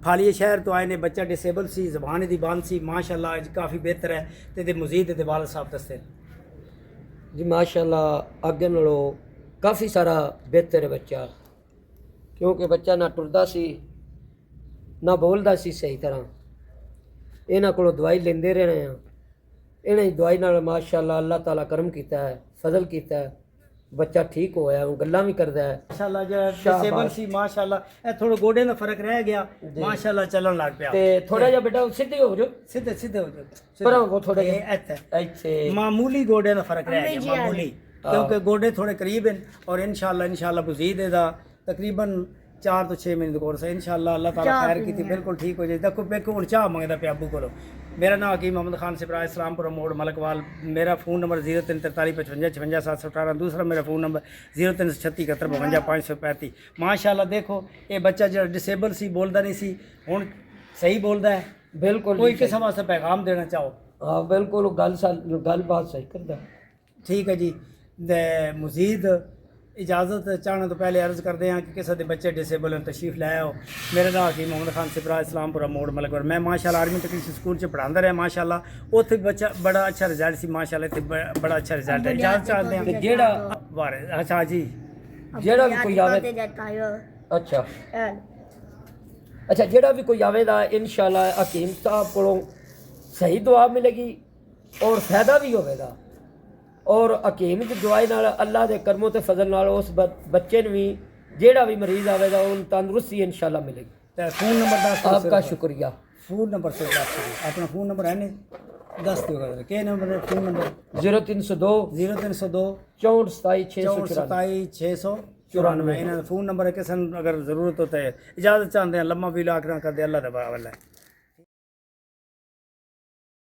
फालिए शहर तो आए ने, बच्चा डिसेबल सी, जबान दी बंद सी, माशाअल्लाह अज काफ़ी बेहतर है। तो मजीद दे वाल साहब दसते जी माशाअल्लाह अगे नालों काफ़ी सारा बेहतर है बच्चा, क्योंकि बच्चा ना टुरदा सी ना बोलदा सी सही तरह। इन्हां कोलों दवाई लेंदे रहे हैं, इन्हां दी दवाई नाल माशाअल्लाह अल्लाह ताला करम कीता है, फजल कीता है, बच्चा ठीक होया, गल्लां भी करदा है। माशाअल्लाह जो डिसेबल सी माशाअल्लाह ए थोड़ा गोडे दा फर्क रह गया, माशाअल्लाह चलन लग पिया। ते थोड़ा जिहा बेटा सीधे हो जाओ, सीधे सीधे हो जाओ, पर वो थोड़ा ये जिहा इत्थे ਇੱਥੇ मामूली गोडे दा फर्क रह गया, मामूली, क्योंकि गोडे थोड़े करीब हैं और इंशाल्लाह मज़ीद दा तकरीबन 4 तो 6 महीने कोर्स है। इंशाल्लाह अल्लाह ताला खैर की बिल्कुल ठीक हो जाए। देखो बेको हुण चाह मंगदा पे अबू कोलो। मेरा नाम हकीम मोहम्मद खान सिपरा, इस्लामपुर मोड़ मलकवाल। मेरा फ़ोन नंबर 0343 55 56 718। दूसरा मेरा फ़ोन नंबर 0336 71 52 535। माशाअल्लाह देखो ये बच्चा जो डिसेबल सी, बोलता नहीं सी, हुण सही बोलता है। बिल्कुल कोई किसी वास्ते पैगाम देना चाहो? हाँ बिल्कुल, गलबात सही करदा। ठीक है जी। मज़ीद इजाज़त चाहने तो पहले अर्ज़ करते हैं कि किसी के बच्चे डिसेबल हैं, तशरीफ़ लाए हो। मेरा नाम हकीम मोहम्मद खान सिपरा, इस्लामपुरा मोड़ मलकपुर। मैं माशाअल्लाह आर्मी टेक्नीशियन स्कूल च पढ़ांदा रहा माशाअल्लाह। उत्थे बच्चा बड़ा अच्छा रिजल्ट सी माशाअल्लाह, इत्थे बड़ा अच्छा रिजल्ट है। इजाज़त चाहते हैं ते जेड़ा बारे। अच्छा जी, जेड़ा भी कोई आवे, अच्छा अच्छा जेड़ा भी कोई आवेगा इंशाअल्लाह हकीम साहब कोलों सही दुआ मिलेगी और फायदा भी होवेगा। और हकीम की दुआई नाल अल्लाह के करमों ते फजल नाल उस बच्चे ने भी जेड़ा भी मरीज आवेगा उन तंदुरुस्ती इंशाअल्लाह मिलेगी। तो फ़ोन नंबर दस। आपका शुक्रिया। फ़ोन नंबर से दस अपना फ़ोन नंबर है नहीं, दस दो क्या नंबर है? Phone number 0302 0302 64 27 27 694। इन्होंने फ़ोन नंबर है, किसी अगर ज़रूरत हो तो इजाज़त चाहते हैं। लम्मा भी लाख ना कर दे, अल्लाह दबा वाला है।